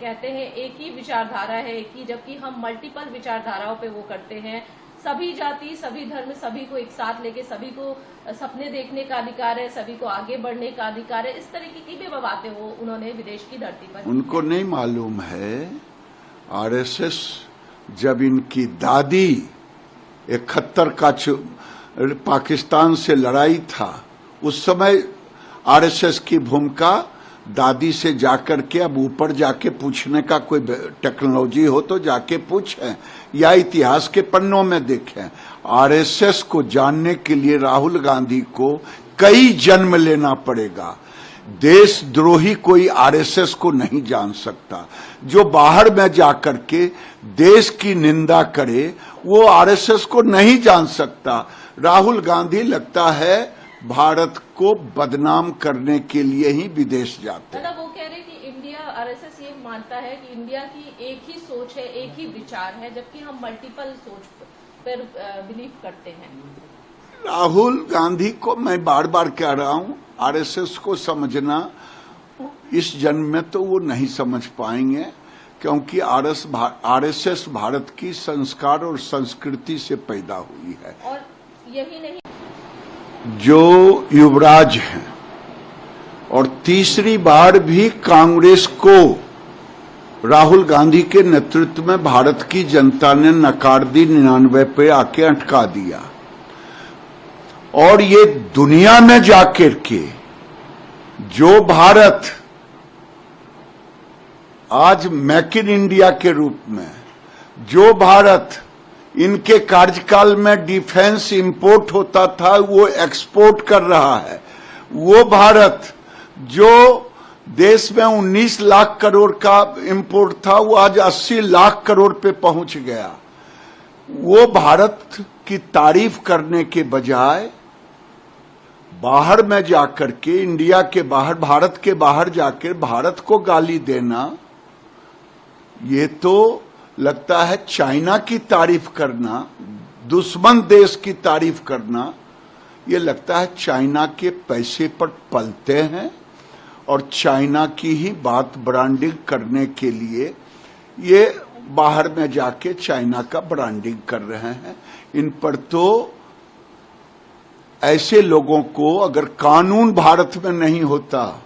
कहते हैं एक ही विचारधारा है, एक ही, जबकि हम मल्टीपल विचारधाराओं पे वो करते हैं। सभी जाति, सभी धर्म, सभी को एक साथ लेके सभी को सपने देखने का अधिकार है, सभी को आगे बढ़ने का अधिकार है। इस तरीके की भी बातें वो उन्होंने विदेश की धरती पर, उनको नहीं मालूम है आरएसएस जब इनकी दादी 71 का पाकिस्तान से लड़ाई था, उस समय आरएसएस की भूमिका दादी से जाकर के, अब ऊपर जाके पूछने का कोई टेक्नोलॉजी हो तो जाके पूछें या इतिहास के पन्नों में देखें। आरएसएस को जानने के लिए राहुल गांधी को कई जन्म लेना पड़ेगा। देशद्रोही कोई आरएसएस को नहीं जान सकता। जो बाहर में जाकर के देश की निंदा करे वो आरएसएस को नहीं जान सकता। राहुल गांधी लगता है भारत को बदनाम करने के लिए ही विदेश जाते हैं। वो कह रहे कि इंडिया, आरएसएस ये मानता है कि इंडिया की एक ही सोच है, एक ही विचार है, जबकि हम मल्टीपल सोच पर बिलीव करते हैं। राहुल गांधी को मैं बार बार कह रहा हूं, आरएसएस को समझना इस जन्म में तो वो नहीं समझ पाएंगे, क्योंकि आरएसएस भारत की संस्कार और संस्कृति से पैदा हुई है। और यही नहीं, जो युवराज हैं और तीसरी बार भी कांग्रेस को राहुल गांधी के नेतृत्व में भारत की जनता ने नकार दी, 99 पे आके अटका दिया। और ये दुनिया में जाकर के जो भारत आज मेक इन इंडिया के रूप में, जो भारत इनके कार्यकाल में डिफेंस इंपोर्ट होता था वो एक्सपोर्ट कर रहा है, वो भारत जो देश में 19 लाख करोड़ का इंपोर्ट था वो आज 80 लाख करोड़ पे पहुंच गया। वो भारत की तारीफ करने के बजाय बाहर में जाकर के, इंडिया के बाहर, भारत के बाहर जाकर भारत को गाली देना, ये तो लगता है चाइना की तारीफ करना, दुश्मन देश की तारीफ करना, ये लगता है चाइना के पैसे पर पलते हैं और चाइना की ही बात ब्रांडिंग करने के लिए ये बाहर में जाके चाइना का ब्रांडिंग कर रहे हैं। इन पर तो ऐसे लोगों को, अगर कानून भारत में नहीं होता,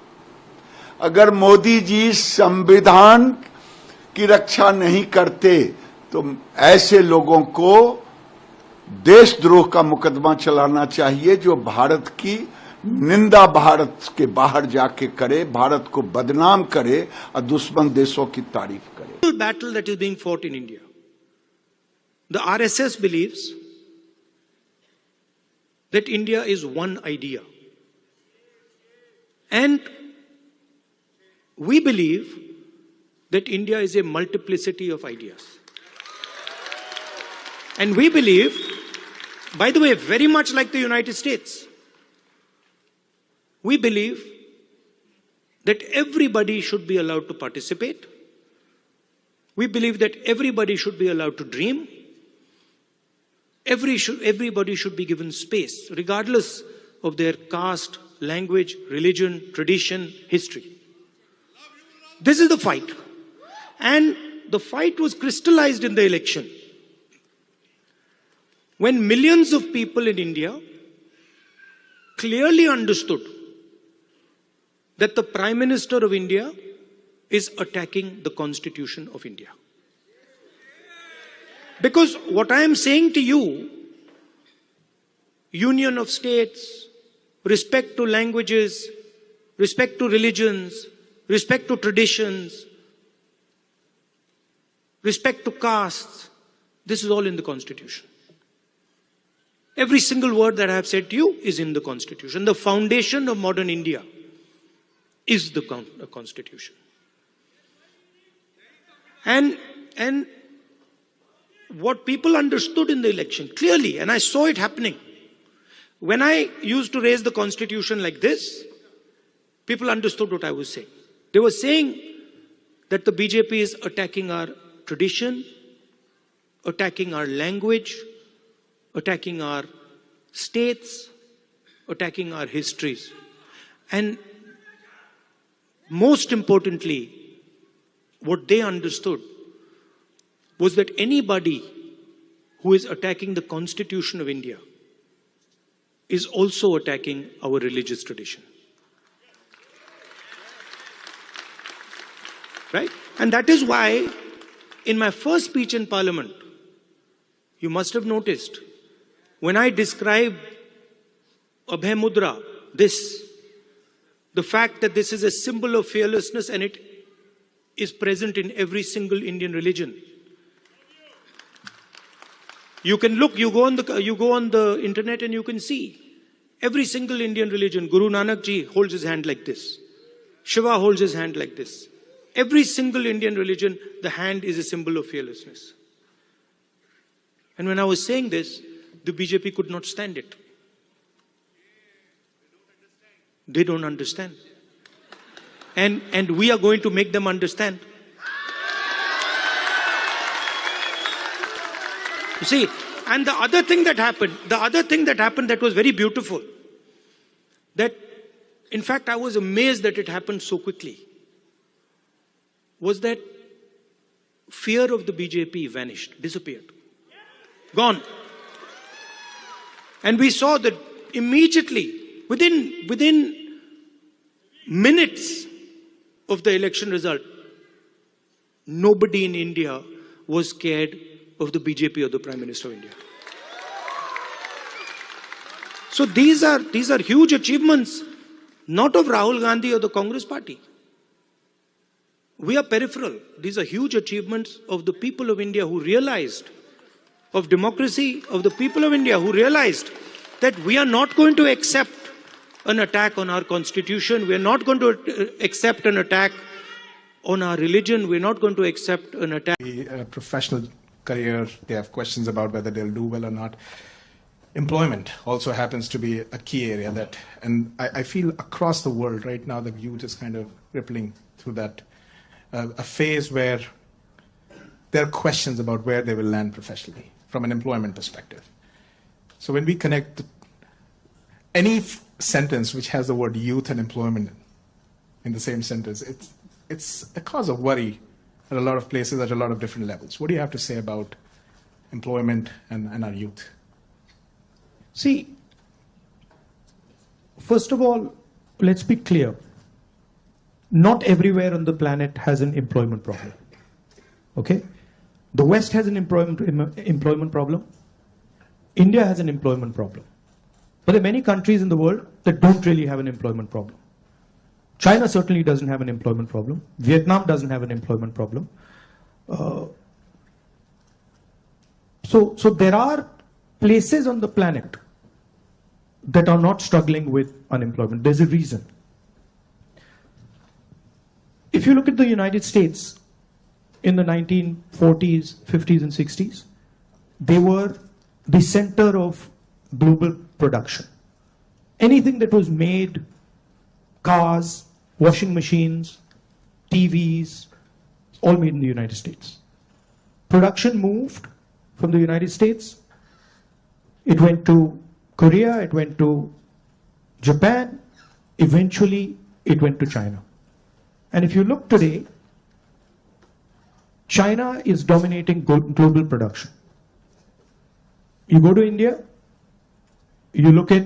अगर मोदी जी संविधान की रक्षा नहीं करते, तो ऐसे लोगों को देशद्रोह का मुकदमा चलाना चाहिए, जो भारत की निंदा भारत के बाहर जाके करे, भारत को बदनाम करे और दुश्मन देशों की तारीफ करे। Battle that is being fought in India. The RSS believes that India is one idea. And we believe that India is a multiplicity of ideas. And we believe, by the way, very much like the United States, we believe that everybody should be allowed to participate. We believe that everybody should be allowed to dream. Everybody should be given space, regardless of their caste, language, religion, tradition, history. This is the fight. And the fight was crystallized in the election, when millions of people in India clearly understood that the Prime Minister of India is attacking the Constitution of India. Because what I am saying to you, union of states, respect to languages, respect to religions, respect to traditions, respect to castes, this is all in the Constitution. Every single word that I have said to you is in the Constitution. The foundation of modern India is the Constitution. And what people understood in the election clearly, and I saw it happening, when I used to raise the Constitution like this, people understood what I was saying. They were saying that the BJP is attacking our tradition, attacking our language, attacking our states, attacking our histories. And most importantly, what they understood was that anybody who is attacking the Constitution of India is also attacking our religious tradition. Right? And that is why in my first speech in Parliament, you must have noticed, when I described Abhay Mudra, the fact that this is a symbol of fearlessness and it is present in every single Indian religion. You can look, you go on the internet and you can see every single Indian religion. Guru Nanak Ji holds his hand like this. Shiva holds his hand like this. Every single Indian religion, the hand is a symbol of fearlessness. And when I was saying this, the BJP could not stand it. They don't understand. And we are going to make them understand. You see, and the other thing that happened that was very beautiful, that in fact I was amazed that it happened so quickly, was that fear of the BJP vanished, disappeared, gone. And we saw that immediately, within minutes of the election result, nobody in India was scared of the BJP or the Prime Minister of India. So these are huge achievements, not of Rahul Gandhi or the Congress party. We are peripheral. These are huge achievements of the people of India who realized, of democracy, of the people of India who realized that we are not going to accept an attack on our constitution. We are not going to accept an attack on our religion. We are not going to accept an attack. Professional career, they have questions about whether they'll do well or not. Employment also happens to be a key area that, and I feel across the world right now, the youth is kind of rippling through that, a phase where there are questions about where they will land professionally from an employment perspective. So when we connect any sentence which has the word youth and employment in the same sentence, it's a cause of worry at a lot of places at a lot of different levels. What do you have to say about employment and our youth? See, first of all, let's be clear. Not everywhere on the planet has an employment problem. Okay? The West has an employment problem. India has an employment problem. But there are many countries in the world that don't really have an employment problem. China certainly doesn't have an employment problem. Vietnam doesn't have an employment problem. So there are places on the planet that are not struggling with unemployment. There's a reason. If you look at the United States in the 1940s, 50s, and 60s, they were the center of global production. Anything that was made, cars, washing machines, TVs, all made in the United States. Production moved from the United States. It went to Korea, it went to Japan, eventually it went to China. And if you look today, China is dominating global production. You go to India, you look at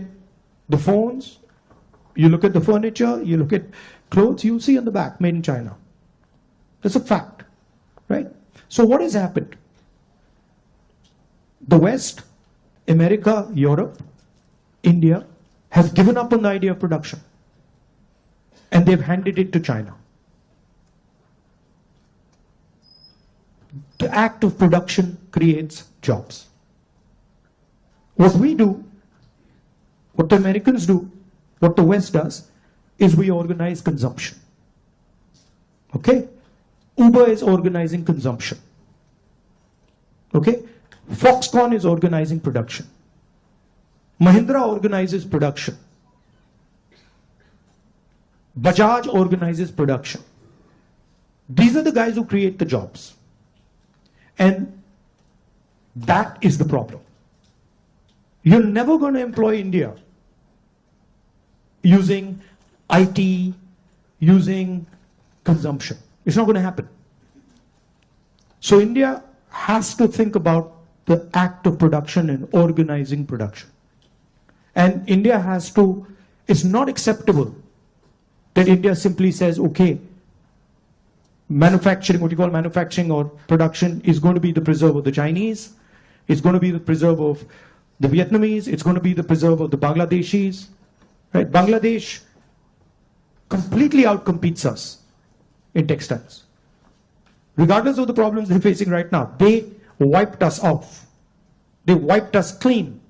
the phones, you look at the furniture, you look at clothes, you see on the back, made in China. That's a fact, right? So what has happened? The West, America, Europe, India have given up on the idea of production. And they've handed it to China. The act of production creates jobs. What we do, what the Americans do, what the West does, is we organize consumption. Okay? Uber is organizing consumption. Okay? Foxconn is organizing production. Mahindra organizes production. Bajaj organizes production. These are the guys who create the jobs. And that is the problem. You're never going to employ India using IT, using consumption. It's not going to happen. So India has to think about the act of production and organizing production. And India has to, it's not acceptable that India simply says, okay, manufacturing, what you call manufacturing or production is going to be the preserve of the Chinese, it's going to be the preserve of the Vietnamese, it's going to be the preserve of the Bangladeshis, right? Bangladesh completely outcompetes us in textiles. Regardless of the problems they're facing right now, they wiped us off. They wiped us clean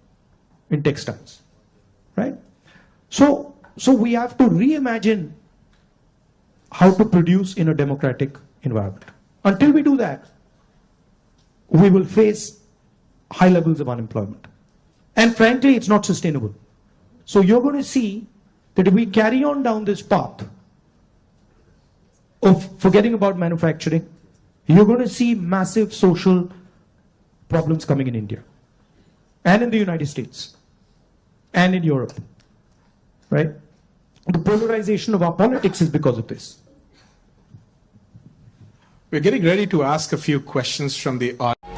in textiles, right? So we have to reimagine how to produce in a democratic environment. Until we do that, we will face high levels of unemployment. And frankly, it's not sustainable. So you're going to see that if we carry on down this path of forgetting about manufacturing, you're going to see massive social problems coming in India and in the United States and in Europe, right? The polarization of our politics is because of this. We're getting ready to ask a few questions from the audience.